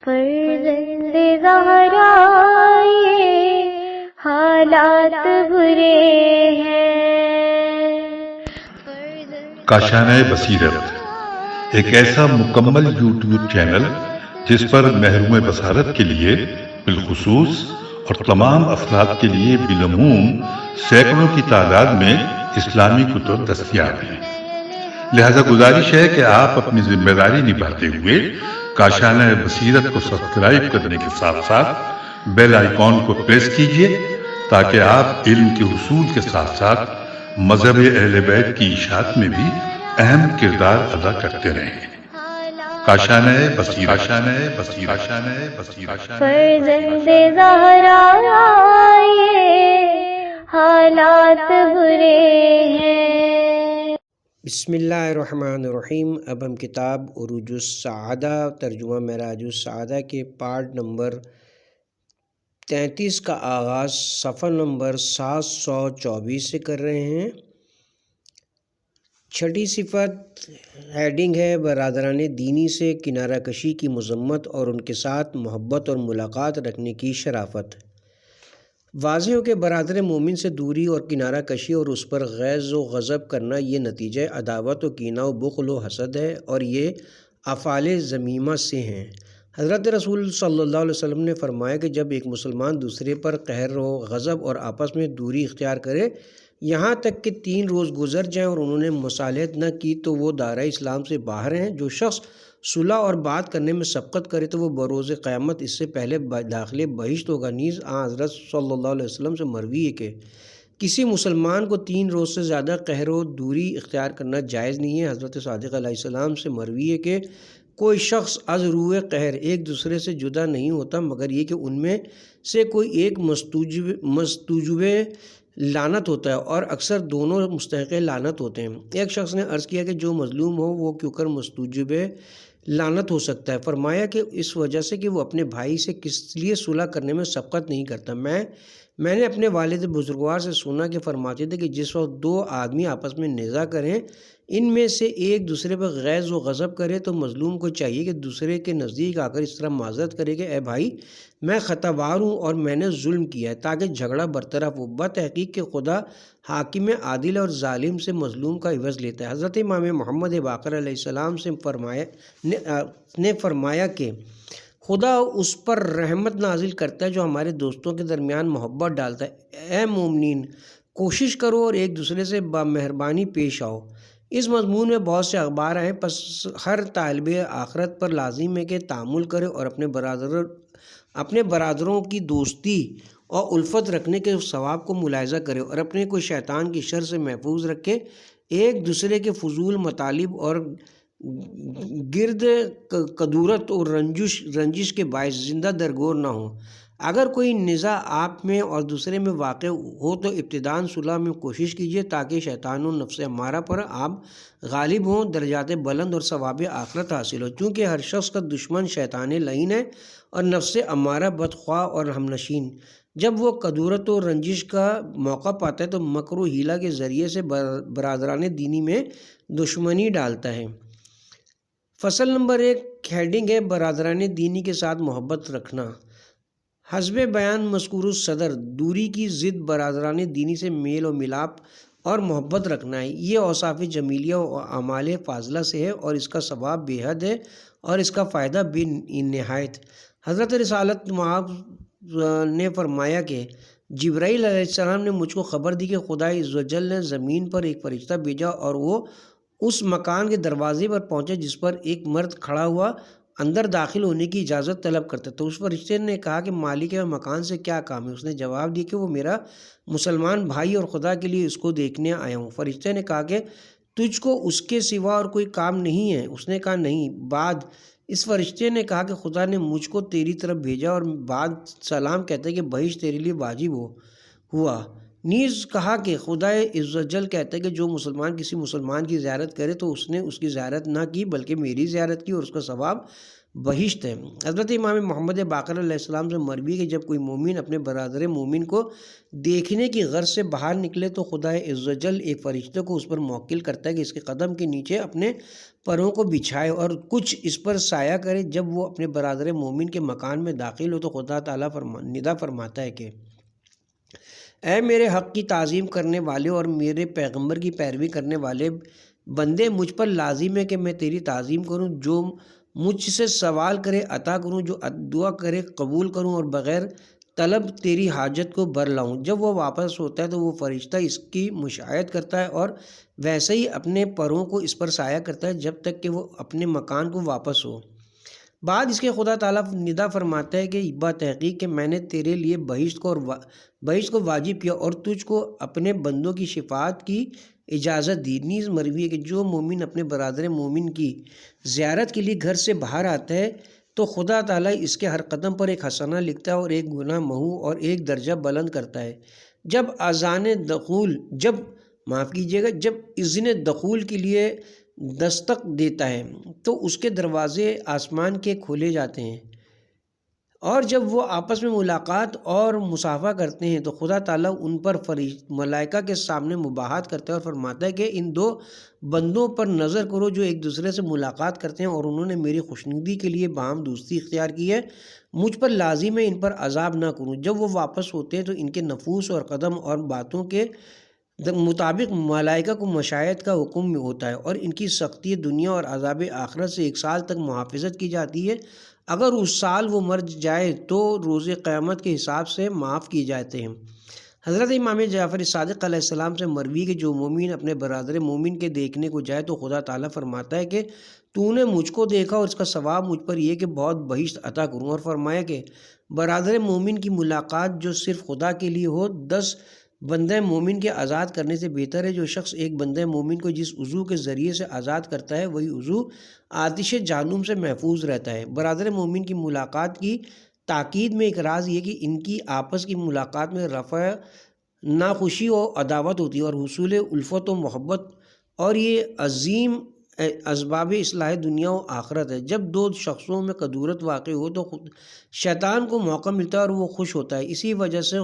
فرزند زہرا یہ حالات برے ہیں۔ کاشانہ بصیرت ایک ایسا مکمل یوٹیوب چینل جس پر محروم بصارت کے لیے بالخصوص اور تمام افراد کے لیے بالعموم سینکڑوں کی تعداد میں اسلامی کتب دستیاب ہیں۔ لہذا گزارش ہے کہ آپ اپنی ذمہ داری نبھاتے ہوئے کاشانہ بصیرت کو سبسکرائب کرنے کے ساتھ ساتھ بیل آئیکن کو پریس کیجیے تاکہ آپ علم کے حصول کے ساتھ ساتھ مذہب اہل بیت کی اشاعت میں بھی اہم کردار ادا کرتے رہیں۔ کاشانہ بصیرت۔ فرزند زہرا یہ حالات برے ہیں۔ بسم اللہ الرحمن الرحیم۔ اب ہم کتاب عروج السعادہ ترجمہ معراج السعادہ کے پارٹ نمبر 33 کا آغاز صفحہ نمبر 724 سے کر رہے ہیں۔ چھٹی صفت ہیڈنگ ہے برادران دینی سے کنارہ کشی کی مذمت اور ان کے ساتھ محبت اور ملاقات رکھنے کی شرافت۔ واضح ہو کہ برادر مومن سے دوری اور کنارہ کشی اور اس پر غیظ و غضب کرنا یہ نتیجہ عداوت و کینہ و بخل و حسد ہے اور یہ افعال ذمیمہ سے ہیں۔ حضرت رسول صلی اللہ علیہ وسلم نے فرمایا کہ جب ایک مسلمان دوسرے پر قہر و غضب اور آپس میں دوری اختیار کرے یہاں تک کہ 3 روز گزر جائیں اور انہوں نے مصالحت نہ کی تو وہ دائرہ اسلام سے باہر ہیں۔ جو شخص صلح اور بات کرنے میں سبقت کرے تو وہ بروز قیامت اس سے پہلے داخل بہشت ہوگا۔ نیز حضرت صلی اللہ علیہ وسلم سے مروی ہے کہ کسی مسلمان کو 3 روز سے زیادہ قہر و دوری اختیار کرنا جائز نہیں ہے۔ حضرت صادق علیہ السلام سے مروی ہے کہ کوئی شخص از روئے قہر ایک دوسرے سے جدا نہیں ہوتا مگر یہ کہ ان میں سے کوئی ایک مستوجب لعنت ہوتا ہے اور اکثر دونوں مستحق لعنت ہوتے ہیں۔ ایک شخص نے عرض کیا کہ جو مظلوم ہو وہ کیوں کر مستوجب لعنت ہو سکتا ہے؟ فرمایا کہ اس وجہ سے کہ وہ اپنے بھائی سے کس لیے صلح کرنے میں سبقت نہیں کرتا۔ میں نے اپنے والد بزرگوار سے سنا کہ فرماتے تھے کہ جس وقت 2 آدمی آپس میں نزاع کریں ان میں سے ایک دوسرے پر غیظ و غضب کرے تو مظلوم کو چاہیے کہ دوسرے کے نزدیک آ کر اس طرح معذرت کرے کہ اے بھائی میں خطاوار ہوں اور میں نے ظلم کیا ہے تاکہ جھگڑا برطرف ہو۔ بتحقیق کہ خدا حاکم عادل اور ظالم سے مظلوم کا عوض لیتا ہے۔ حضرت امام محمد باقر علیہ السلام سے فرمایا کہ خدا اس پر رحمت نازل کرتا ہے جو ہمارے دوستوں کے درمیان محبت ڈالتا ہے۔ اے مومنین کوشش کرو اور ایک دوسرے سے بامہربانی پیش آؤ۔ اس مضمون میں بہت سے اخبار ہیں، پس ہر طالب آخرت پر لازم ہے کہ تحمل کرے اور اپنے برادروں کی دوستی اور الفت رکھنے کے ثواب کو ملاحظہ کرے اور اپنے کو شیطان کی شر سے محفوظ رکھے۔ ایک دوسرے کے فضول مطالب اور گرد کدورت اور رنجش کے باعث زندہ درگور نہ ہوں۔ اگر کوئی نزاع آپ میں اور دوسرے میں واقع ہو تو ابتداً صلح میں کوشش کیجیے تاکہ شیطان و نفس امارہ پر آپ غالب ہوں، درجات بلند اور ثواب آخرت حاصل ہو۔ چونکہ ہر شخص کا دشمن شیطان لعین ہے اور نفس امارہ بدخواہ اور ہم نشین۔ جب وہ کدورت و رنجش کا موقع پاتا ہے تو مکر و حیلہ کے ذریعے سے برادران دینی میں دشمنی ڈالتا ہے۔ فصل نمبر 1 ہیڈنگ ہے برادران دینی کے ساتھ محبت رکھنا۔ حسب بیان مذکور الصدر دوری کی ضد برادران دینی سے میل و ملاپ اور محبت رکھنا ہے۔ یہ اوصاف جمیلیہ و اعمال فاضلہ سے ہے اور اس کا ثواب بے حد ہے اور اس کا فائدہ بے نہایت۔ حضرت رسالت معاذ نے فرمایا کہ جبرائیل علیہ السلام نے مجھ کو خبر دی کہ خدا عزوجل نے زمین پر ایک فرشتہ بھیجا اور وہ اس مکان کے دروازے پر پہنچا جس پر ایک مرد کھڑا ہوا اندر داخل ہونے کی اجازت طلب کرتا تو اس فرشتے نے کہا کہ مالک مکان سے کیا کام ہے؟ اس نے جواب دیا کہ وہ میرا مسلمان بھائی اور خدا کے لیے اس کو دیکھنے آیا ہوں۔ فرشتے نے کہا کہ تجھ کو اس کے سوا اور کوئی کام نہیں ہے؟ اس نے کہا نہیں۔ بعد اس فرشتے نے کہا کہ خدا نے مجھ کو تیری طرف بھیجا اور بعد سلام کہتا ہے کہ بہشت تیرے لیے واجب ہوا۔ نیز کہا کہ خدا عزوجل کہتا ہے کہ جو مسلمان کسی مسلمان کی زیارت کرے تو اس نے اس کی زیارت نہ کی بلکہ میری زیارت کی اور اس کا ثواب بہشت ہے۔ حضرت امام محمد باقر علیہ السلام سے مروی کہ جب کوئی مومن اپنے برادر مومن کو دیکھنے کی غرض سے باہر نکلے تو خدا عز و جل ایک فرشتے کو اس پر موکل کرتا ہے کہ اس کے قدم کے نیچے اپنے پروں کو بچھائے اور کچھ اس پر سایہ کرے۔ جب وہ اپنے برادر مومن کے مکان میں داخل ہو تو خدا تعالیٰ ندا فرماتا ہے کہ اے میرے حق کی تعظیم کرنے والے اور میرے پیغمبر کی پیروی کرنے والے بندے، مجھ پر لازم ہے کہ میں تیری تعظیم کروں، جو مجھ سے سوال کرے عطا کروں، جو دعا کرے قبول کروں اور بغیر طلب تیری حاجت کو بر لاؤں۔ جب وہ واپس ہوتا ہے تو وہ فرشتہ اس کی مشاہد کرتا ہے اور ویسے ہی اپنے پروں کو اس پر سایہ کرتا ہے جب تک کہ وہ اپنے مکان کو واپس ہو۔ بعد اس کے خدا تعالیٰ ندا فرماتا ہے کہ بتحقیق کہ میں نے تیرے لیے بہشت کو واجب کیا اور تجھ کو اپنے بندوں کی شفاعت کی اجازت دی۔ نیز مروی ہے کہ جو مومن اپنے برادر مومن کی زیارت کے لیے گھر سے باہر آتا ہے تو خدا تعالیٰ اس کے ہر قدم پر ایک حسنہ لکھتا ہے اور ایک گناہ محو اور ایک درجہ بلند کرتا ہے۔ جب اذن دخول کے لیے دستک دیتا ہے تو اس کے دروازے آسمان کے کھولے جاتے ہیں، اور جب وہ آپس میں ملاقات اور مصافحہ کرتے ہیں تو خدا تعالیٰ ان پر ملائکہ کے سامنے مباحثت کرتا ہے اور فرماتا ہے کہ ان دو بندوں پر نظر کرو جو ایک دوسرے سے ملاقات کرتے ہیں اور انہوں نے میری خوشنودی کے لیے باہم دوستی اختیار کی ہے، مجھ پر لازم ہے ان پر عذاب نہ کروں۔ جب وہ واپس ہوتے ہیں تو ان کے نفوس اور قدم اور باتوں کے مطابق ملائکہ کو مشاہد کا حکم ہوتا ہے اور ان کی سختی دنیا اور عذاب آخرت سے 1 سال تک محافظت کی جاتی ہے۔ اگر اس سال وہ مر جائے تو روز قیامت کے حساب سے معاف کیے جاتے ہیں۔ حضرت امام جعفر صادق علیہ السلام سے مروی کہ جو مومن اپنے برادر مومن کے دیکھنے کو جائے تو خدا تعالیٰ فرماتا ہے کہ تو نے مجھ کو دیکھا اور اس کا ثواب مجھ پر یہ کہ بہت بہشت عطا کروں، اور فرمایا کہ برادر مومن کی ملاقات جو صرف خدا کے لیے ہو 10 بندہ مومن کے آزاد کرنے سے بہتر ہے۔ جو شخص ایک بندہ مومن کو جس عضو کے ذریعے سے آزاد کرتا ہے وہی عضو آتش جہنم سے محفوظ رہتا ہے۔ برادر مومن کی ملاقات کی تاکید میں ایک راز یہ کہ ان کی آپس کی ملاقات میں رفع ناخوشی و عداوت ہوتی ہے اور حصول الفت و محبت، اور یہ عظیم اسباب اصلاح دنیا و آخرت ہے۔ جب 2 شخصوں میں کدورت واقع ہو تو شیطان کو موقع ملتا ہے اور وہ خوش ہوتا ہے۔ اسی وجہ سے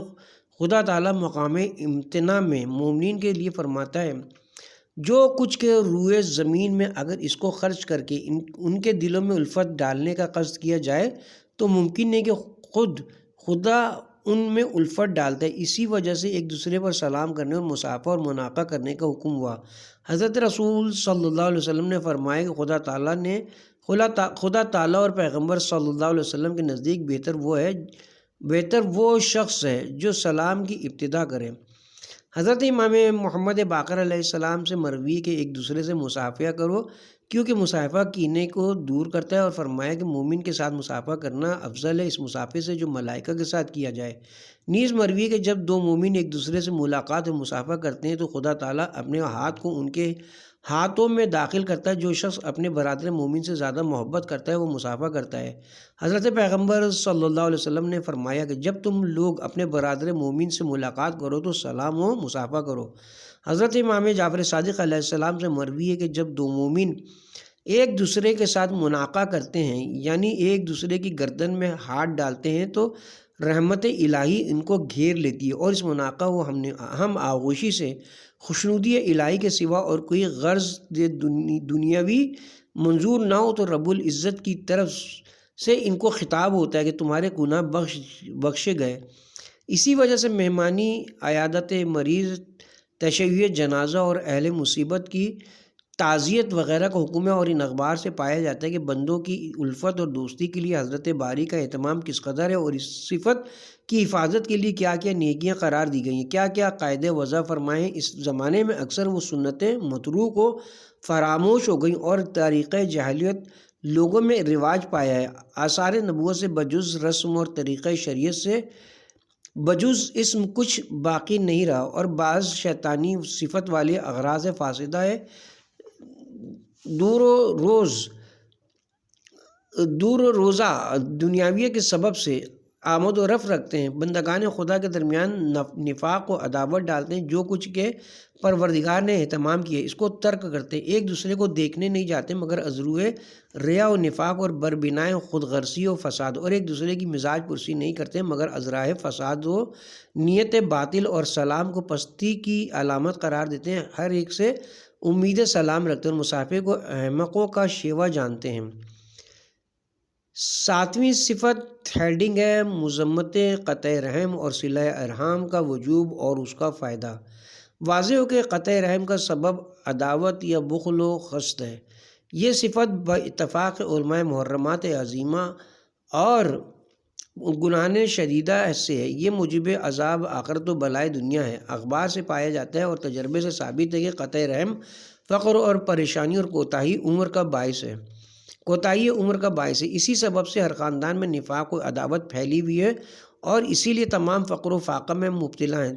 خدا تعالیٰ مقام امتناع میں مومنین کے لیے فرماتا ہے جو کچھ کے روئے زمین میں اگر اس کو خرچ کر کے ان کے دلوں میں الفت ڈالنے کا قصد کیا جائے تو ممکن نہیں کہ خدا ان میں الفت ڈالتا ہے۔ اسی وجہ سے ایک دوسرے پر سلام کرنے اور مصافحہ اور مناقہ کرنے کا حکم ہوا۔ حضرت رسول صلی اللہ علیہ وسلم نے فرمایا کہ خدا تعالیٰ اور پیغمبر صلی اللہ علیہ وسلم کے نزدیک بہتر وہ شخص ہے جو سلام کی ابتدا کرے۔ حضرت امام محمد باقر علیہ السلام سے مروی کہ ایک دوسرے سے مصافحہ کرو کیونکہ مصافحہ کینے کو دور کرتا ہے، اور فرمایا کہ مومن کے ساتھ مصافحہ کرنا افضل ہے اس مصافحے سے جو ملائکہ کے ساتھ کیا جائے۔ نیز مروی کہ جب 2 مومن ایک دوسرے سے ملاقات اور مصافحہ کرتے ہیں تو خدا تعالیٰ اپنے ہاتھ کو ان کے ہاتھوں میں داخل کرتا ہے۔ جو شخص اپنے برادر مومن سے زیادہ محبت کرتا ہے وہ مصافحہ کرتا ہے۔ حضرت پیغمبر صلی اللہ علیہ وسلم نے فرمایا کہ جب تم لوگ اپنے برادر مومن سے ملاقات کرو تو سلام و مصافحہ کرو۔ حضرت امام جعفر صادق علیہ السلام سے مروی ہے کہ جب 2 مومن ایک دوسرے کے ساتھ مناقہ کرتے ہیں یعنی ایک دوسرے کی گردن میں ہاتھ ڈالتے ہیں تو رحمت الہی ان کو گھیر لیتی ہے، اور اس مناقہ و ہم آغوشی سے خوشنودی الہی کے سوا اور کوئی غرض دنیاوی منظور نہ ہو تو رب العزت کی طرف سے ان کو خطاب ہوتا ہے کہ تمہارے گناہ بخشے گئے۔ اسی وجہ سے مہمانی، عیادت مریض، تشییع جنازہ اور اہل مصیبت کی تعزیت وغیرہ کا حکم ہے، اور ان اخبار سے پایا جاتا ہے کہ بندوں کی الفت اور دوستی کے لیے حضرت باری کا اہتمام کس قدر ہے اور اس صفت کی حفاظت کے لیے کیا کیا نیکیاں قرار دی گئی ہیں، کیا کیا قاعدے وضع فرمائے ہیں۔ اس زمانے میں اکثر وہ سنتیں متروک و فراموش ہو گئیں اور طریقہ جاہلیت لوگوں میں رواج پایا ہے۔ آثار نبوت سے بجز رسم اور طریقہ شریعت سے بجز اسم کچھ باقی نہیں رہا، اور بعض شیطانی صفت والے اغراض فاسدہ ہے دور و روزہ دنیاویہ کے سبب سے آمد و رفت رکھتے ہیں، بندگان خدا کے درمیان نفاق و عداوت ڈالتے ہیں، جو کچھ کے پروردگار نے اہتمام کیا اس کو ترک کرتے ہیں، ایک دوسرے کو دیکھنے نہیں جاتے مگر ازروئے ریا و نفاق اور بربنائے خود غرضی و فساد، اور ایک دوسرے کی مزاج پرسی نہیں کرتے مگر ازراہ فساد و نیت باطل اور سلام کو پستی کی علامت قرار دیتے ہیں، ہر ایک سے امید سلام رکھتے ہیں اور مسافر کو احمقوں کا شیوا جانتے ہیں۔ 7ویں صفت ہیڈنگ ہے مذمت قطع رحم اور صلہ ارحام کا وجوب اور اس کا فائدہ۔ واضح ہو کہ قطع رحم کا سبب عداوت یا بخل و حسد ہے۔ یہ صفت باتفاق علماء محرمات عظیمہ اور گناہ شدیدہ سے ہے، یہ موجب عذاب آخرت و بلائے دنیا ہے، اخبار سے پایا جاتا ہے اور تجربے سے ثابت ہے کہ قطع رحم فقر اور پریشانی اور کوتاہی عمر کا باعث ہے، اسی سبب سے ہر خاندان میں نفاق و عداوت پھیلی ہوئی ہے اور اسی لیے تمام فقر و فاقہ میں مبتلا ہیں۔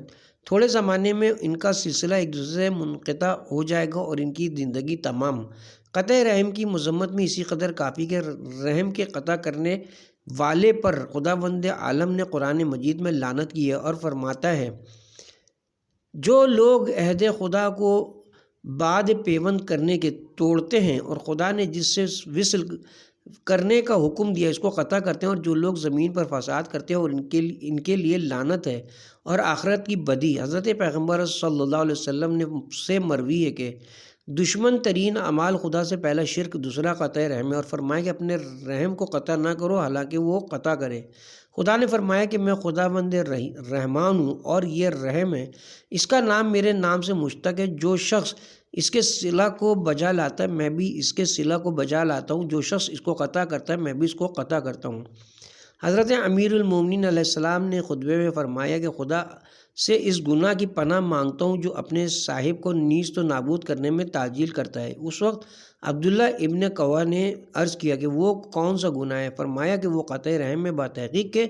تھوڑے زمانے میں ان کا سلسلہ ایک دوسرے سے منقطع ہو جائے گا اور ان کی زندگی تمام۔ قطع رحم کی مذمت میں اسی قدر کافی کہ رحم کے قطع کرنے والے پر خداوند عالم نے قرآن مجید میں لعنت کی ہے اور فرماتا ہے جو لوگ عہد خدا کو بعد پیوند کرنے کے توڑتے ہیں اور خدا نے جس سے وصل کرنے کا حکم دیا اس کو قطع کرتے ہیں، اور جو لوگ زمین پر فساد کرتے ہیں اور ان کے لیے لعنت ہے اور آخرت کی بدی۔ حضرت پیغمبر صلی اللہ علیہ وسلم نے سے مروی ہے کہ دشمن ترین اعمال خدا سے پہلا شرک، دوسرا قطع رحم ہے، اور فرمایا کہ اپنے رحم کو قطع نہ کرو حالانکہ وہ قطع کرے۔ خدا نے فرمایا کہ میں خداوند رحمان ہوں اور یہ رحم ہے، اس کا نام میرے نام سے مشتق ہے، جو شخص اس کے صلہ کو بجا لاتا ہے میں بھی اس کے صلہ کو بجا لاتا ہوں، جو شخص اس کو قطع کرتا ہے میں بھی اس کو قطع کرتا ہوں۔ حضرت امیر المومنین علیہ السلام نے خطبے میں فرمایا کہ خدا سے اس گناہ کی پناہ مانگتا ہوں جو اپنے صاحب کو نیست و نابود کرنے میں تعجیل کرتا ہے۔ اس وقت عبداللہ ابن قوا نے عرض کیا کہ وہ کون سا گناہ ہے؟ فرمایا کہ وہ قطع رحم میں بتحقیق کہ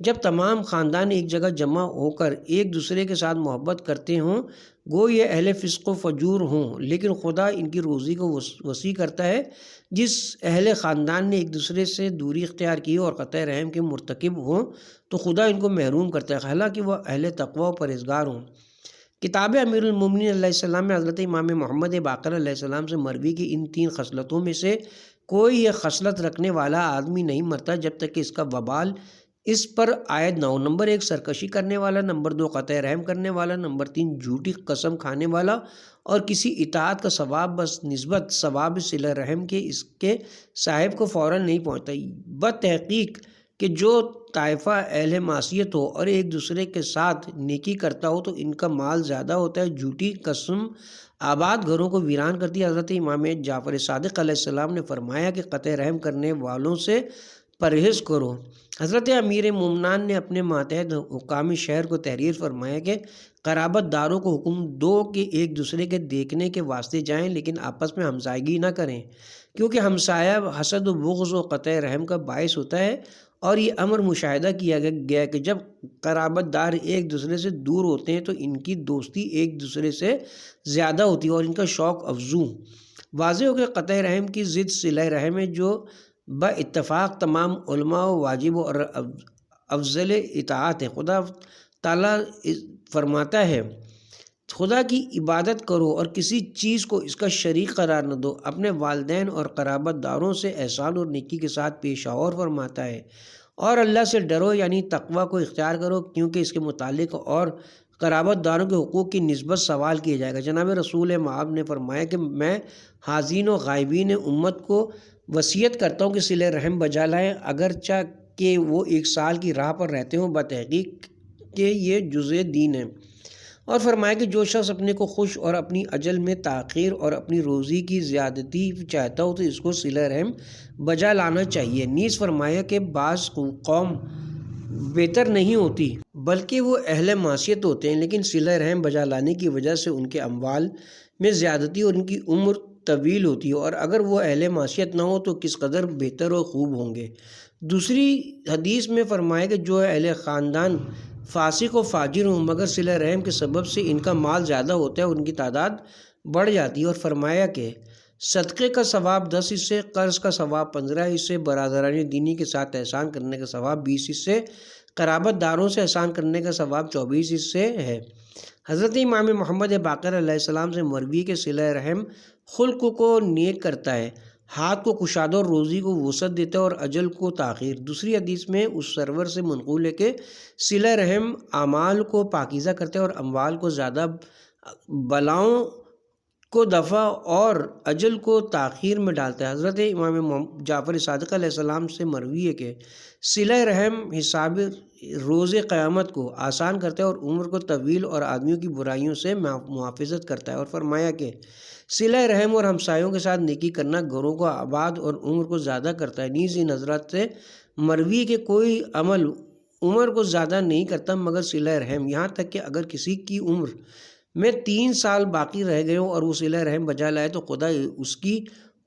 جب تمام خاندان ایک جگہ جمع ہو کر ایک دوسرے کے ساتھ محبت کرتے ہوں گو یہ اہل فسق و فجور ہوں، لیکن خدا ان کی روزی کو وسیع کرتا ہے، جس اہل خاندان نے ایک دوسرے سے دوری اختیار کی اور قطع رحم کے مرتکب ہوں تو خدا ان کو محروم کرتا ہے، حالانکہ وہ اہل تقوی و پرہیزگار ہوں۔ کتاب امیر المومنین علیہ السلام میں حضرت امام محمد باقر علیہ السلام سے مروی کی ان 3 خصلتوں میں سے کوئی یہ خصلت رکھنے والا آدمی نہیں مرتا جب تک کہ اس کا وبال اس پر عائد نہ ہو۔ نمبر 1 سرکشی کرنے والا، نمبر 2 قطع رحم کرنے والا، نمبر 3 جھوٹی قسم کھانے والا اور کسی اطاعت کا ثواب بس نسبت ثواب صلہ رحم کے اس کے صاحب کو فوراً نہیں پہنچتا۔ بتحقیق کہ جو طائفہ اہل معصیت ہو اور ایک دوسرے کے ساتھ نیکی کرتا ہو تو ان کا مال زیادہ ہوتا ہے، جھوٹی قسم آباد گھروں کو ویران کرتی ہے۔ حضرت امام جعفر صادق علیہ السلام نے فرمایا کہ قطع رحم کرنے والوں سے پرہیز کرو۔ حضرت امیر مومنان نے اپنے ماتحت حکام شہر کو تحریر فرمایا کہ قرابت داروں کو حکم دو کہ ایک دوسرے کے دیکھنے کے واسطے جائیں لیکن آپس میں ہمسائیگی نہ کریں، کیونکہ ہمسایہ حسد و بغض و قطع رحم کا باعث ہوتا ہے، اور یہ امر مشاہدہ کیا گیا کہ جب قرابت دار ایک دوسرے سے دور ہوتے ہیں تو ان کی دوستی ایک دوسرے سے زیادہ ہوتی ہے اور ان کا شوق افزوں۔ واضح ہو کہ قطع رحم کی ضد صلہ رحم ہے، جو با اتفاق تمام علماء و واجب اور افضل اطاعت ہے۔ خدا تعالیٰ فرماتا ہے خدا کی عبادت کرو اور کسی چیز کو اس کا شریک قرار نہ دو، اپنے والدین اور قرابت داروں سے احسان اور نیکی کے ساتھ پیش آؤ، اور فرماتا ہے اور اللہ سے ڈرو یعنی تقوی کو اختیار کرو، کیونکہ اس کے متعلق اور قرابت داروں کے حقوق کی نسبت سوال کیا جائے گا۔ جناب رسول مآب نے فرمایا کہ میں حاضرین و غائبین امت کو وصیت کرتا ہوں کہ صلہ رحم بجا لائیں، اگرچہ کہ وہ 1 سال کی راہ پر رہتے ہوں، بتحقیق کہ یہ جزء دین ہے۔ اور فرمایا کہ جو شخص اپنے کو خوش اور اپنی اجل میں تاخیر اور اپنی روزی کی زیادتی چاہتا ہو تو اس کو صلہ رحم بجا لانا چاہیے۔ نیز فرمایا کہ بعض قوم بہتر نہیں ہوتی بلکہ وہ اہل معصیت ہوتے ہیں، لیکن صلہ رحم بجا لانے کی وجہ سے ان کے اموال میں زیادتی اور ان کی عمر طویل ہوتی ہے، اور اگر وہ اہل معصیت نہ ہو تو کس قدر بہتر و خوب ہوں گے۔ دوسری حدیث میں فرمایا کہ جو اہل خاندان فاسق و فاجر ہوں مگر صلہ رحم کے سبب سے ان کا مال زیادہ ہوتا ہے اور ان کی تعداد بڑھ جاتی ہے، اور فرمایا کہ صدقے کا ثواب 10 حصے، قرض کا ثواب 15 حصے، برادران دینی کے ساتھ احسان کرنے کا ثواب 20 حصے، قرابت داروں سے احسان کرنے کا ثواب 24 حصے ہے۔ حضرت امام محمد باقر علیہ السلام سے مروی کے صلہ رحم خلق کو نیک کرتا ہے، ہاتھ کو کشادہ اور روزی کو وسعت دیتا ہے اور اجل کو تاخیر۔ دوسری حدیث میں اس سرور سے منقول ہے کہ صلہ رحم اعمال کو پاکیزہ کرتا ہے اور اموال کو زیادہ بلاؤں کو دفع اور اجل کو تاخیر میں ڈالتا ہے۔ حضرت امام جعفر صادق علیہ السلام سے مروی ہے کہ صلہ رحم حساب روز قیامت کو آسان کرتا ہے اور عمر کو طویل اور آدمیوں کی برائیوں سے محافظت کرتا ہے، اور فرمایا کہ صلہ رحم اور ہمسایوں کے ساتھ نیکی کرنا گھروں کو آباد اور عمر کو زیادہ کرتا ہے۔ نیز ان حضرات سے مروی کہ کوئی عمل عمر کو زیادہ نہیں کرتا مگر صلہ رحم، یہاں تک کہ اگر کسی کی عمر میں 3 سال باقی رہ گئے ہوں اور وہ صلہ رحم بجا لائے تو خدا اس کی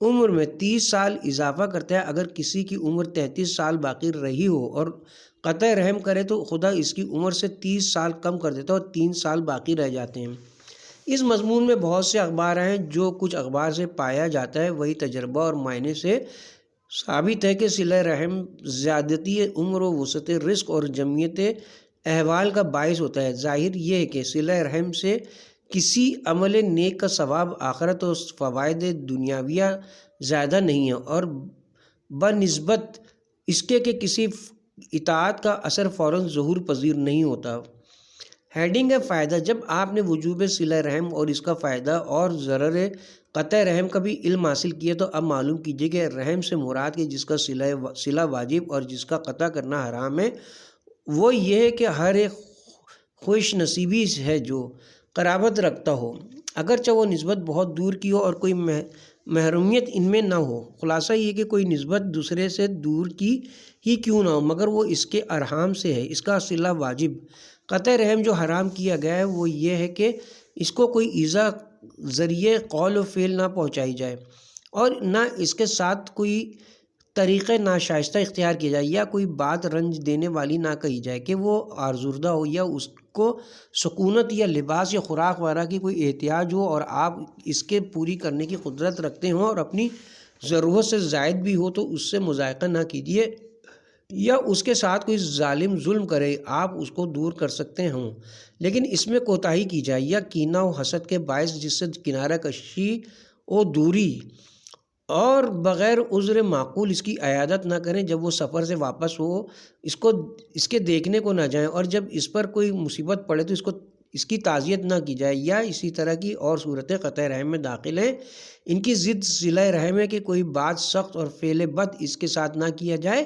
عمر میں 30 سال اضافہ کرتا ہے۔ اگر کسی کی عمر 33 سال باقی رہی ہو اور قطع رحم کرے تو خدا اس کی عمر سے 30 سال کم کر دیتا ہے اور 3 سال باقی رہ جاتے ہیں۔ اس مضمون میں بہت سے اخبار ہیں، جو کچھ اخبار سے پایا جاتا ہے وہی تجربہ اور معائنے سے ثابت ہے کہ صلہ رحم زیادتی عمر و وسعت رزق اور جمعیت احوال کا باعث ہوتا ہے۔ ظاہر یہ ہے کہ صلہ رحم سے کسی عمل نیک کا ثواب آخرت اور فوائد دنیاویہ زیادہ نہیں ہے اور بنسبت اس کے کہ کسی اطاعت کا اثر فوراً ظہور پذیر نہیں ہوتا۔ ہیڈنگ ہے فائدہ۔ جب آپ نے وجوب صلہ رحم اور اس کا فائدہ اور ضرر قطع رحم کا بھی علم حاصل کیا تو اب معلوم کیجیے کہ رحم سے مراد کہ جس کا صلہ واجب اور جس کا قطع کرنا حرام ہے وہ یہ ہے کہ ہر ایک خوش نصیبی ہے جو قرابت رکھتا ہو، اگرچہ وہ نسبت بہت دور کی ہو اور کوئی محرومیت ان میں نہ ہو۔ خلاصہ یہ کہ کوئی نسبت دوسرے سے دور کی ہی کیوں نہ ہو مگر وہ اس کے ارحام سے ہے، اس کا صلہ واجب۔ قطع رحم جو حرام کیا گیا ہے وہ یہ ہے کہ اس کو کوئی ایذا ذریعے قول و فعل نہ پہنچائی جائے اور نہ اس کے ساتھ کوئی طریقہ ناشائستہ اختیار کیا جائے یا کوئی بات رنج دینے والی نہ کہی جائے کہ وہ آزردہ ہو یا اس کو سکونت یا لباس یا خوراک وغیرہ کی کوئی احتیاج ہو اور آپ اس کے پوری کرنے کی قدرت رکھتے ہوں اور اپنی ضرورت سے زائد بھی ہو تو اس سے مذائقہ نہ کیجیے یا اس کے ساتھ کوئی ظالم ظلم کرے آپ اس کو دور کر سکتے ہوں، لیکن اس میں کوتاہی کی جائے یا کینہ و حسد کے باعث جس سے کنارہ کشی و دوری اور بغیر عذر معقول اس کی عیادت نہ کریں۔ جب وہ سفر سے واپس ہو اس کے دیکھنے کو نہ جائیں اور جب اس پر کوئی مصیبت پڑے تو اس کی تعزیت نہ کی جائے یا اسی طرح کی اور صورتیں قطع رحم میں داخل ہیں۔ ان کی ضد صلہ رحم ہے کہ کوئی بات سخت اور فعل بد اس کے ساتھ نہ کیا جائے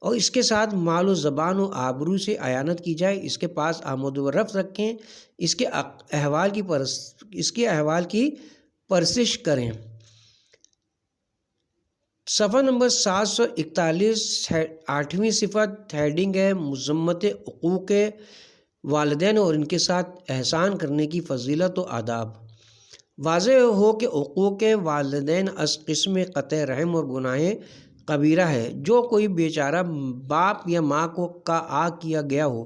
اور اس کے ساتھ مال و زبان و آبرو سے اعانت کی جائے، اس کے پاس آمد و رفت رکھیں، اس کے احوال کی پرسش کریں۔ صفحہ نمبر 741، 8ویں صفت ہیڈنگ ہے مذمت حقوق والدین اور ان کے ساتھ احسان کرنے کی فضیلت و آداب۔ واضح ہو کہ حقوق والدین از قسم قطع رحم اور گناہ کبیرہ ہے۔ جو کوئی بیچارہ باپ یا ماں کا آگ کیا گیا ہو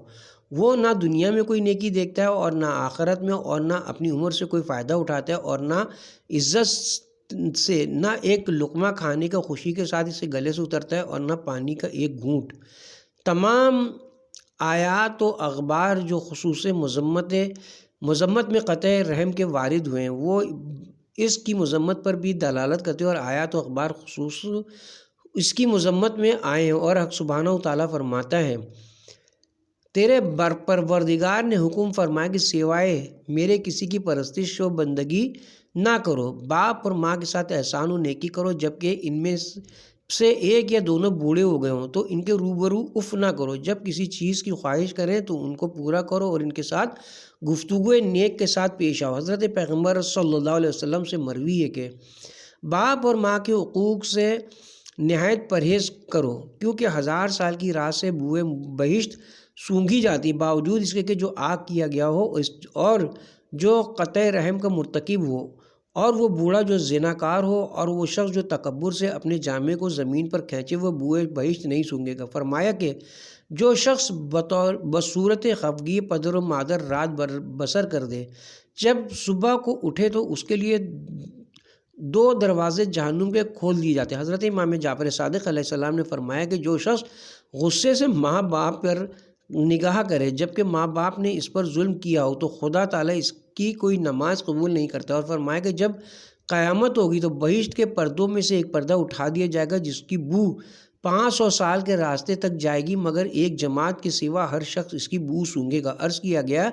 وہ نہ دنیا میں کوئی نیکی دیکھتا ہے اور نہ آخرت میں اور نہ اپنی عمر سے کوئی فائدہ اٹھاتا ہے اور نہ عزت سے نہ ایک لقمہ کھانے کا خوشی کے ساتھ اسے گلے سے اترتا ہے اور نہ پانی کا ایک گھونٹ۔ تمام آیات و اخبار جو خصوص مذمت میں قطع رحم کے وارد ہوئے ہیں وہ اس کی مذمت پر بھی دلالت کرتے ہیں اور آیات و اخبار خصوص اس کی مذمت میں آئے ہیں اور حق سبحانہ و تعالیٰ فرماتا ہے تیرے پروردگار نے حکم فرمایا کہ سوائے میرے کسی کی پرستش و بندگی نہ کرو، باپ اور ماں کے ساتھ احسان و نیکی کرو، جبکہ ان میں سے ایک یا دونوں بوڑھے ہو گئے ہوں تو ان کے روبرو اف نہ کرو، جب کسی چیز کی خواہش کریں تو ان کو پورا کرو اور ان کے ساتھ گفتگو نیک کے ساتھ پیش آؤ۔ حضرت پیغمبر صلی اللہ علیہ وسلم سے مروی ہے کہ باپ اور ماں کے حقوق سے نہایت پرہیز کرو کیونکہ 1000 سال کی رات سے بوئے بہشت سونگھی جاتی، باوجود اس کے کہ جو آگ کیا گیا ہو اور جو قطع رحم کا مرتکب ہو اور وہ بوڑھا جو زناکار ہو اور وہ شخص جو تکبر سے اپنے جامے کو زمین پر کھینچے وہ بوئے بہشت نہیں سونگے گا۔ فرمایا کہ جو شخص بصورت خفگی پدر و مادر رات بسر کر دے، جب صبح کو اٹھے تو اس کے لیے 2 دروازے جہنم کے کھول دیے جاتے ہیں۔ حضرت امام جعفر صادق علیہ السلام نے فرمایا کہ جو شخص غصے سے ماں باپ پر نگاہ کرے جبکہ ماں باپ نے اس پر ظلم کیا ہو تو خدا تعالیٰ اس کی کوئی نماز قبول نہیں کرتا، اور فرمایا کہ جب قیامت ہوگی تو بہشت کے پردوں میں سے ایک پردہ اٹھا دیا جائے گا جس کی بو 500 سال کے راستے تک جائے گی، مگر ایک جماعت کے سوا ہر شخص اس کی بو سونگھے گا۔ عرض کیا گیا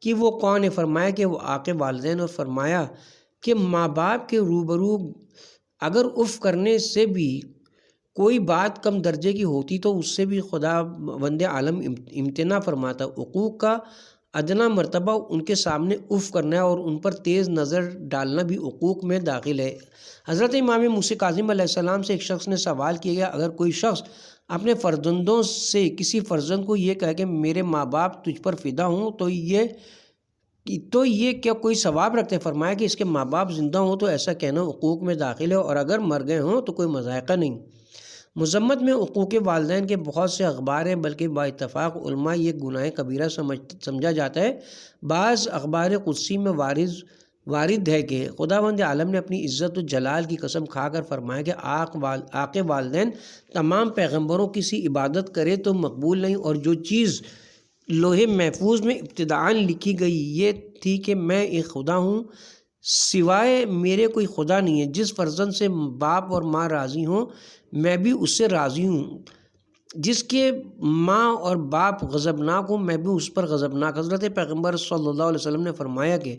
کہ وہ کون ہے؟ فرمایا کہ وہ آق والدین، اور فرمایا کہ ماں باپ کے روبرو اگر اف کرنے سے بھی کوئی بات کم درجے کی ہوتی تو اس سے بھی خدا وند عالم امتناع فرماتا۔ حقوق کا ادنا مرتبہ ان کے سامنے اف کرنا ہے اور ان پر تیز نظر ڈالنا بھی حقوق میں داخل ہے۔ حضرت امام موسیٰ کاظم علیہ السلام سے ایک شخص نے سوال کیا گیا، اگر کوئی شخص اپنے فرزندوں سے کسی فرزند کو یہ کہے کہ میرے ماں باپ تجھ پر فدا ہوں تو یہ کیا کوئی ثواب رکھتے؟ فرمایا کہ اس کے ماں باپ زندہ ہوں تو ایسا کہنا حقوق میں داخل ہے، اور اگر مر گئے ہوں تو کوئی مضائقہ نہیں۔ مذمت میں حقوق والدین کے بہت سے اخبار ہیں، بلکہ با اتفاق علماء یہ گناہ کبیرہ سمجھا جاتا ہے۔ بعض اخبار قدسی میں وارد ہے کہ خداوند عالم نے اپنی عزت و جلال کی قسم کھا کر فرمایا کہ آق والدین تمام پیغمبروں کی عبادت کرے تو مقبول نہیں، اور جو چیز لوح محفوظ میں ابتداءً لکھی گئی یہ تھی کہ میں ایک خدا ہوں، سوائے میرے کوئی خدا نہیں ہے۔ جس فرزند سے باپ اور ماں راضی ہوں میں بھی اس سے راضی ہوں، جس کے ماں اور باپ غضبناک ہوں میں بھی اس پر غضبناک۔ حضرت پیغمبر صلی اللہ علیہ وسلم نے فرمایا کہ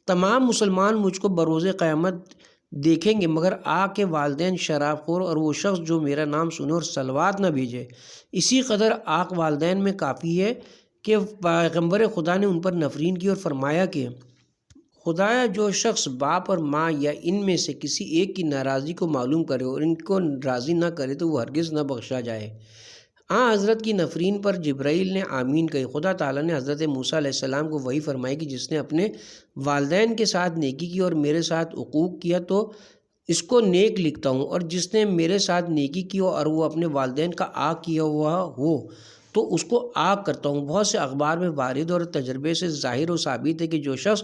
تمام مسلمان مجھ کو بروز قیامت دیکھیں گے مگر آق کے والدین شراب خور اور وہ شخص جو میرا نام سنے اور صلوات نہ بھیجے۔ اسی قدر آق والدین میں کافی ہے کہ پیغمبر خدا نے ان پر نفرین کی اور فرمایا کہ خدایا جو شخص باپ اور ماں یا ان میں سے کسی ایک کی ناراضی کو معلوم کرے اور ان کو راضی نہ کرے تو وہ ہرگز نہ بخشا جائے۔ حضرت کی نفرین پر جبرائیل نے آمین کہی۔ خدا تعالیٰ نے حضرت موسیٰ علیہ السلام کو وحی فرمائی کہ جس نے اپنے والدین کے ساتھ نیکی کی اور میرے ساتھ عقوق کیا تو اس کو نیک لکھتا ہوں، اور جس نے میرے ساتھ نیکی کی اور وہ اپنے والدین کا آگ کیا ہوا ہو تو اس کو آگ کرتا ہوں۔ بہت سے اخبار میں وارد اور تجربے سے ظاہر و ثابت ہے کہ جو شخص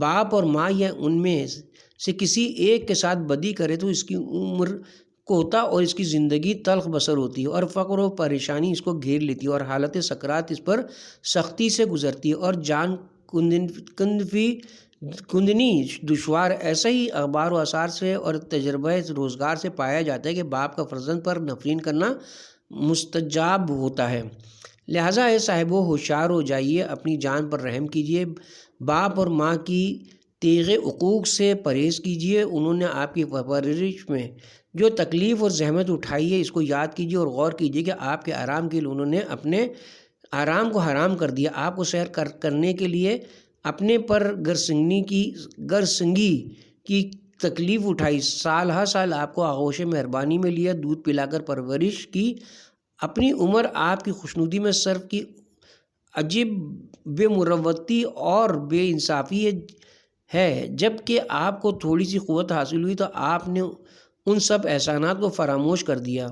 باپ اور ماں یا ان میں سے کسی ایک کے ساتھ بدی کرے تو اس کی عمر کوتا اور اس کی زندگی تلخ بسر ہوتی ہے، اور فقر و پریشانی اس کو گھیر لیتی ہے، اور حالت سکرات اس پر سختی سے گزرتی ہے، اور جان کندنی دشوار۔ ایسا ہی اخبار و آثار سے اور تجربہ روزگار سے پایا جاتا ہے کہ باپ کا فرزند پر نفرین کرنا مستجاب ہوتا ہے۔ لہٰذا اے صاحبو ہوشیار ہو جائیے، اپنی جان پر رحم کیجیے، باپ اور ماں کی تیغ حقوق سے پرہیز کیجیے۔ انہوں نے آپ کی پرورش میں جو تکلیف اور زحمت اٹھائی ہے اس کو یاد کیجیے اور غور کیجیے کہ آپ کے آرام کے لیے انہوں نے اپنے آرام کو حرام کر دیا، آپ کو سیر کرنے کے لیے اپنے پر گرسنگی کی تکلیف اٹھائی، سال ہر سال آپ کو آغوش مہربانی میں لیا، دودھ پلا کر پرورش کی، اپنی عمر آپ کی خوشنودی میں صرف کی۔ عجیب بے مروتی اور بے انصافی ہے، جب کہ آپ کو تھوڑی سی قوت حاصل ہوئی تو آپ نے ان سب احسانات کو فراموش کر دیا۔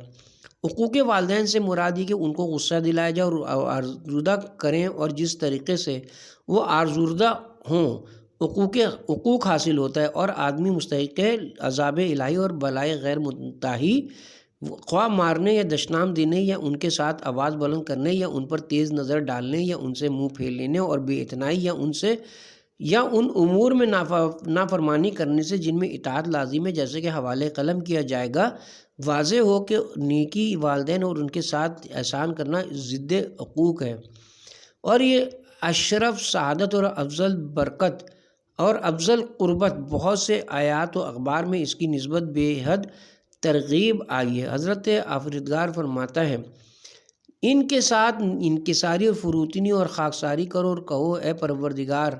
حقوق والدین سے مراد یہ کہ ان کو غصہ دلایا جائے اور آزردہ کریں، اور جس طریقے سے وہ آزردہ ہوں حقوق حاصل ہوتا ہے، اور آدمی مستحق عذاب الہی اور بلائے غیر منتہی، خواہ مارنے یا دشنام دینے یا ان کے ساتھ آواز بلند کرنے یا ان پر تیز نظر ڈالنے یا ان سے منہ پھیر لینے اور بے اعتنائی یا ان امور میں نافرمانی کرنے سے جن میں اطاعت لازم ہے، جیسے کہ حوالے قلم کیا جائے گا۔ واضح ہو کہ نیکی والدین اور ان کے ساتھ احسان کرنا ضد حقوق ہے، اور یہ اشرف سعادت اور افضل برکت اور افضل قربت۔ بہت سے آیات و اخبار میں اس کی نسبت بے حد ترغیب آئی ہے۔ حضرت آفریدگار فرماتا ہے ان کے ساتھ انکساری اور فروتنی اور خاکساری کرو اور کہو اے پروردگار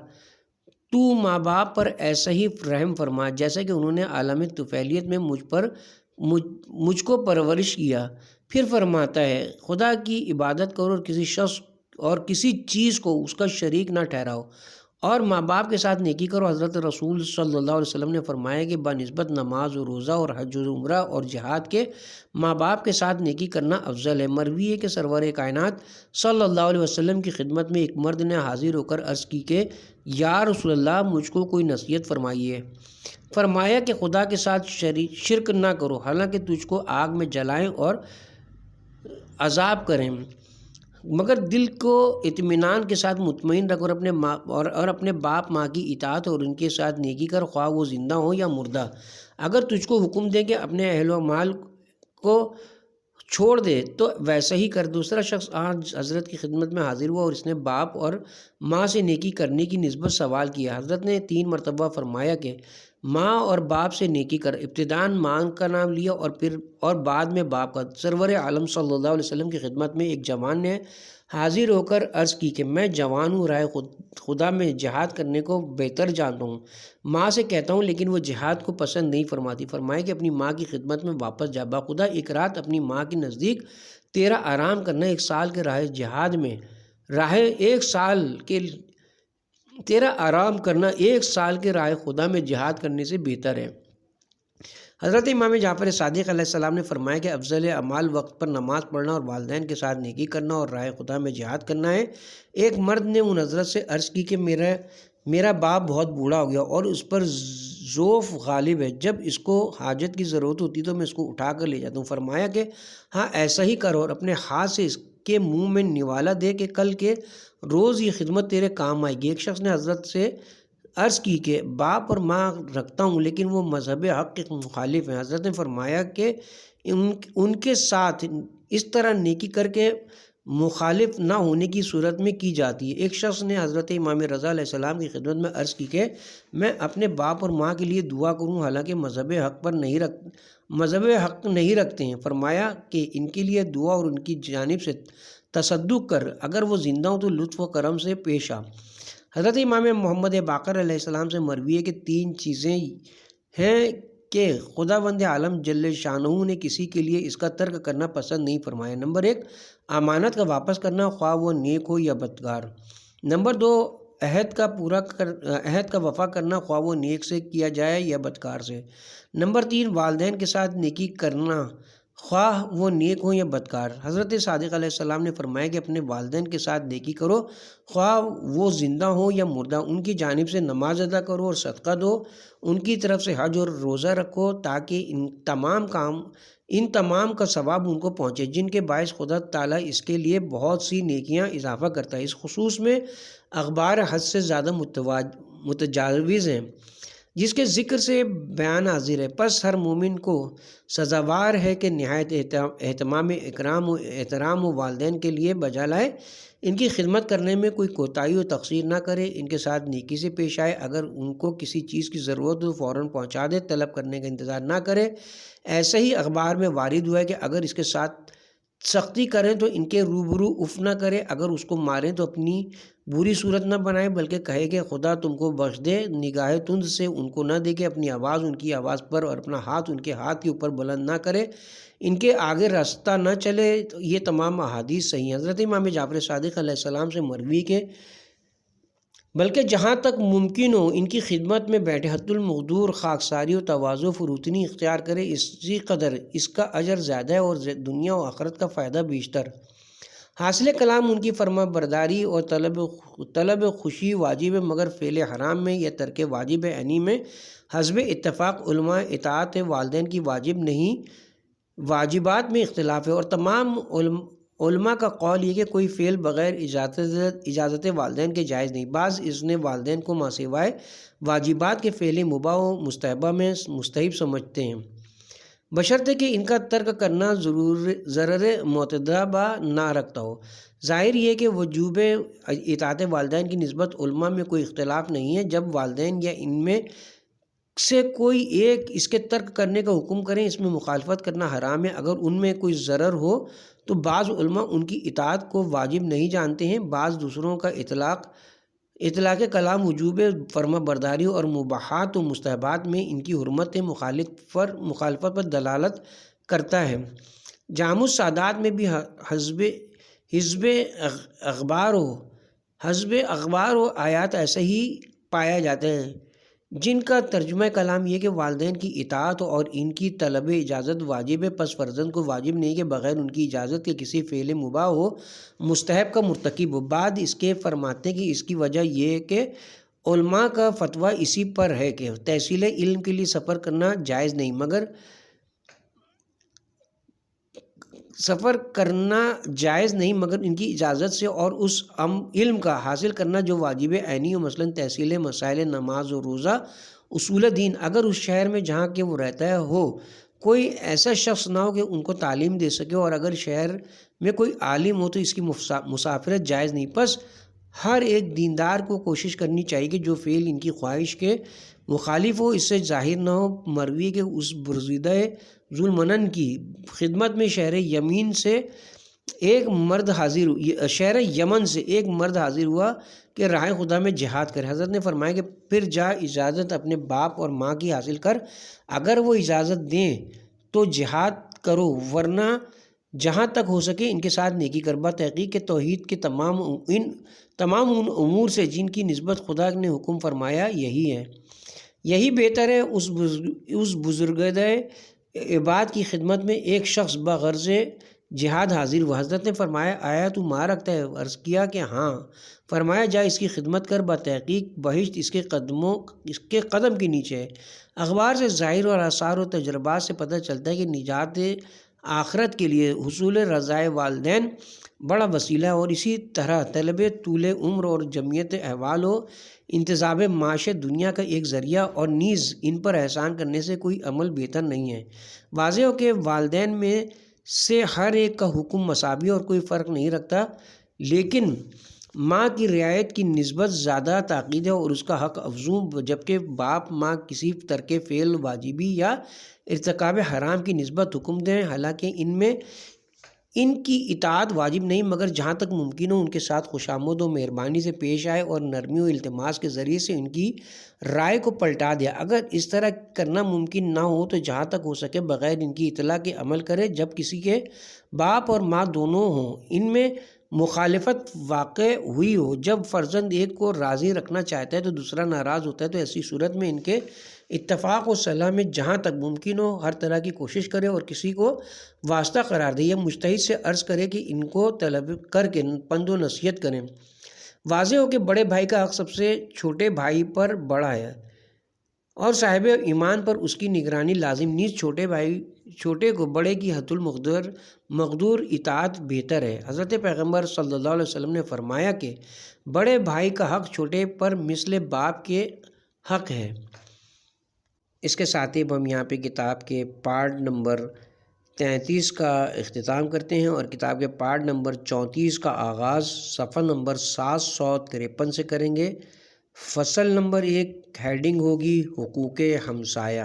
تو ماں باپ پر ایسا ہی رحم فرما جیسا کہ انہوں نے عالم طفیلیت میں مجھ کو پرورش کیا۔ پھر فرماتا ہے خدا کی عبادت کرو اور کسی شخص اور کسی چیز کو اس کا شریک نہ ٹھہراؤ، اور ماں باپ کے ساتھ نیکی کرو۔ حضرت رسول صلی اللہ علیہ وسلم نے فرمایا کہ بنسبت نماز و روزہ اور حج و عمرہ اور جہاد کے ماں باپ کے ساتھ نیکی کرنا افضل ہے۔ مروی ہے کہ سرور کائنات صلی اللہ علیہ وسلم کی خدمت میں ایک مرد نے حاضر ہو کر عرض کی کہ یا رسول اللہ مجھ کو کوئی نصیحت فرمائیے۔ فرمایا کہ خدا کے ساتھ شرک نہ کرو، حالانکہ تجھ کو آگ میں جلائیں اور عذاب کریں، مگر دل کو اطمینان کے ساتھ مطمئن رکھ اور اپنے باپ ماں کی اطاعت اور ان کے ساتھ نیکی کر، خواہ وہ زندہ ہو یا مردہ۔ اگر تجھ کو حکم دیں کہ اپنے اہل و مال کو چھوڑ دے تو ویسا ہی کر۔ دوسرا شخص آج حضرت کی خدمت میں حاضر ہوا اور اس نے باپ اور ماں سے نیکی کرنے کی نسبت سوال کیا۔ حضرت نے 3 مرتبہ فرمایا کہ ماں اور باپ سے نیکی کر۔ ابتداً ماں کا نام لیا اور بعد میں باپ کا۔ سرور عالم صلی اللہ علیہ وسلم کی خدمت میں ایک جوان نے حاضر ہو کر عرض کی کہ میں جوان ہوں، راہ خدا میں جہاد کرنے کو بہتر جانتا ہوں، ماں سے کہتا ہوں لیکن وہ جہاد کو پسند نہیں فرماتی۔ فرمایا کہ اپنی ماں کی خدمت میں واپس جا، باخدا ایک رات اپنی ماں کے نزدیک تیرا آرام کرنا 1 سال کے راہ جہاد میں تیرا آرام کرنا 1 سال کے راہ خدا میں جہاد کرنے سے بہتر ہے۔ حضرت امام جعفر صادق علیہ السلام نے فرمایا کہ افضل اعمال وقت پر نماز پڑھنا اور والدین کے ساتھ نیکی کرنا اور راہ خدا میں جہاد کرنا ہے۔ ایک مرد نے ان حضرت سے عرض کی کہ میرا باپ بہت بوڑھا ہو گیا اور اس پر ضعف غالب ہے، جب اس کو حاجت کی ضرورت ہوتی تو میں اس کو اٹھا کر لے جاتا ہوں۔ فرمایا کہ ہاں ایسا ہی کرو اور اپنے ہاتھ سے اس کے منہ میں نوالا دے کہ کل کے روز یہ خدمت تیرے کام آئے گی۔ ایک شخص نے حضرت سے عرض کی کہ باپ اور ماں رکھتا ہوں لیکن وہ مذہب حق کے مخالف ہیں۔ حضرت نے فرمایا کہ ان کے ساتھ اس طرح نیکی کر کے مخالف نہ ہونے کی صورت میں کی جاتی ہے۔ ایک شخص نے حضرت امام رضا علیہ السلام کی خدمت میں عرض کی کہ میں اپنے باپ اور ماں کے لیے دعا کروں حالانکہ مذہب حق نہیں رکھتے ہیں۔ فرمایا کہ ان کے لیے دعا اور ان کی جانب سے تصدق کر، اگر وہ زندہ ہوں تو لطف و کرم سے پیش آ۔ حضرت امام محمد باقر علیہ السلام سے مروی ہے کہ 3 چیزیں ہیں کہ خداوند عالم جل شانہ نے کسی کے لیے اس کا ترک کرنا پسند نہیں فرمایا۔ نمبر 1 امانت کا واپس کرنا، خواہ وہ نیک ہو یا بدکار۔ نمبر 2 عہد کا وفا کرنا، خواہ وہ نیک سے کیا جائے یا بدکار سے۔ نمبر 3 والدین کے ساتھ نیکی کرنا، خواہ وہ نیک ہوں یا بدکار۔ حضرت صادق علیہ السلام نے فرمایا کہ اپنے والدین کے ساتھ نیکی کرو، خواہ وہ زندہ ہوں یا مردہ۔ ان کی جانب سے نماز ادا کرو اور صدقہ دو، ان کی طرف سے حج اور روزہ رکھو تاکہ ان تمام کا ثواب ان کو پہنچے، جن کے باعث خدا تعالیٰ اس کے لیے بہت سی نیکیاں اضافہ کرتا ہے۔ اس خصوص میں اخبار حد سے زیادہ متجاوز ہیں جس کے ذکر سے بیان حاضر ہے۔ پس ہر مومن کو سزاوار ہے کہ نہایت احترام و والدین کے لیے بجا لائے، ان کی خدمت کرنے میں کوئی کوتاہی و تقصیر نہ کرے، ان کے ساتھ نیکی سے پیش آئے، اگر ان کو کسی چیز کی ضرورت ہو فوراً پہنچا دے، طلب کرنے کا انتظار نہ کرے۔ ایسے ہی اخبار میں وارد ہوا ہے کہ اگر اس کے ساتھ سختی کریں تو ان کے روبرو اف نہ کرے، اگر اس کو ماریں تو اپنی بری صورت نہ بنائے بلکہ کہے کہ خدا تم کو بخش دے، نگاہ تند سے ان کو نہ دیکھے، اپنی آواز ان کی آواز پر اور اپنا ہاتھ ان کے ہاتھ کے اوپر بلند نہ کرے، ان کے آگے راستہ نہ چلے۔ یہ تمام احادیث صحیح ہیں۔ حضرت امام جعفر صادق علیہ السلام سے مروی کے بلکہ جہاں تک ممکن ہو ان کی خدمت میں بیٹھے، حد المقدور خاکساری و تواضع و فروتنی اختیار کرے، اسی قدر اس کا اجر زیادہ ہے اور دنیا و آخرت کا فائدہ بیشتر۔ حاصل کلام ان کی فرما برداری اور طلب خوشی واجب ہے، مگر فعل حرام میں یا ترک واجب عینی میں حسب اتفاق علماء اطاعت والدین کی واجب نہیں، واجبات میں اختلاف ہے، اور تمام علماء کا قول یہ کہ کوئی فعل بغیر اجازت والدین کے جائز نہیں۔ بعض اذن والدین کو ما سوائے واجبات کے فعل مباح و مستحبہ میں مستحب سمجھتے ہیں، بشرطے کہ ان کا ترک کرنا ضرر معتدبہ نہ رکھتا ہو۔ ظاہر یہ کہ وجوب اطاعت والدین کی نسبت علماء میں کوئی اختلاف نہیں ہے۔ جب والدین یا ان میں سے کوئی ایک اس کے ترک کرنے کا حکم کریں، اس میں مخالفت کرنا حرام ہے۔ اگر ان میں کوئی ضرر ہو تو بعض علماء ان کی اطاعت کو واجب نہیں جانتے ہیں، بعض دوسروں کا اطلاق کلام وجوب فرما برداری اور مباحات و مستحبات میں ان کی حرمت مخالفت پر دلالت کرتا ہے۔ جامع السعادات میں بھی حزب اخبار و حسب اخبار و آیات ایسے ہی پایا جاتے ہیں جن کا ترجمہ کلام یہ کہ والدین کی اطاعت اور ان کی طلب اجازت واجب ہے، پس فرزند کو واجب نہیں کہ بغیر ان کی اجازت کے کسی فعل مباح ہو مستحب کا مرتکب ہو۔ بعد اس کے فرماتے ہیں کہ اس کی وجہ یہ ہے کہ علماء کا فتویٰ اسی پر ہے کہ تحصیل علم کے لیے سفر کرنا جائز نہیں مگر ان کی اجازت سے، اور اس علم کا حاصل کرنا جو واجب عینی ہو، مثلا تحصیل مسائل نماز و روزہ، اصول دین، اگر اس شہر میں جہاں کہ وہ رہتا ہے ہو کوئی ایسا شخص نہ ہو کہ ان کو تعلیم دے سکے، اور اگر شہر میں کوئی عالم ہو تو اس کی مسافرت جائز نہیں۔ پس ہر ایک دیندار کو کوشش کرنی چاہیے کہ جو فعل ان کی خواہش کے مخالف ہو، اس سے ظاہر نہ ہو۔ مروی کے اس برزیدہ ذوالمنن کی خدمت میں شہر یمن سے ایک مرد حاضر ہوا کہ راہ خدا میں جہاد کرے۔ حضرت نے فرمایا کہ پھر جا اجازت اپنے باپ اور ماں کی حاصل کر، اگر وہ اجازت دیں تو جہاد کرو، ورنہ جہاں تک ہو سکے ان کے ساتھ نیکی کر۔ تحقیق کے توحید کے تمام ان امور سے جن کی نسبت خدا نے حکم فرمایا یہی بہتر ہے۔ اس بزرگدہ عباد کی خدمت میں ایک شخص بغرض جہاد حاضر ہوا۔ حضرت نے فرمایا آیا تو ماں رکھتا ہے؟ عرض کیا کہ ہاں۔ فرمایا جا اس کی خدمت کر، بتحقیق بہشت اس کے قدم کے نیچے ہے۔ اخبار سے ظاہر اور آثار و تجربات سے پتہ چلتا ہے کہ نجات آخرت کے لیے حصول رضائے والدین بڑا وسیلہ ہے، اور اسی طرح طلب طول عمر اور جمعیت احوال و انتظام معاش دنیا کا ایک ذریعہ، اور نیز ان پر احسان کرنے سے کوئی عمل بہتر نہیں ہے۔ واضح ہو کہ والدین میں سے ہر ایک کا حکم مساوی اور کوئی فرق نہیں رکھتا، لیکن ماں کی رعایت کی نسبت زیادہ تاکید ہے اور اس کا حق افزوں، جبکہ باپ ماں کسی ترک فعل واجبی یا ارتکاب حرام کی نسبت حکم دیں، حالانکہ ان کی اطاعت واجب نہیں مگر جہاں تک ممکن ہو ان کے ساتھ خوشامد و مہربانی سے پیش آئے اور نرمی و التماس کے ذریعے سے ان کی رائے کو پلٹا دیا۔ اگر اس طرح کرنا ممکن نہ ہو تو جہاں تک ہو سکے بغیر ان کی اطلاع کے عمل کرے۔ جب کسی کے باپ اور ماں دونوں ہوں ان میں مخالفت واقع ہوئی ہو، جب فرزند ایک کو راضی رکھنا چاہتا ہے تو دوسرا ناراض ہوتا ہے، تو ایسی صورت میں ان کے اتفاق و صلاح میں جہاں تک ممکن ہو ہر طرح کی کوشش کرے اور کسی کو واسطہ قرار دے یا مجتہد سے عرض کرے کہ ان کو طلب کر کے پند و نصیحت کریں۔ واضح ہو کہ بڑے بھائی کا حق سب سے چھوٹے بھائی پر بڑا ہے اور صاحب ایمان پر اس کی نگرانی لازم، نیز چھوٹے کو بڑے کی حد المقدور اطاعت بہتر ہے۔ حضرت پیغمبر صلی اللہ علیہ وسلم نے فرمایا کہ بڑے بھائی کا حق چھوٹے پر مثل باپ کے حق ہے۔ اس کے ساتھ ہی ہم یہاں پہ کتاب کے پارٹ نمبر 33 کا اختتام کرتے ہیں، اور کتاب کے پارٹ نمبر 34 کا آغاز صفحہ نمبر 753 سے کریں گے۔ فصل نمبر 1 ہیڈنگ ہوگی حقوق ہمسایہ۔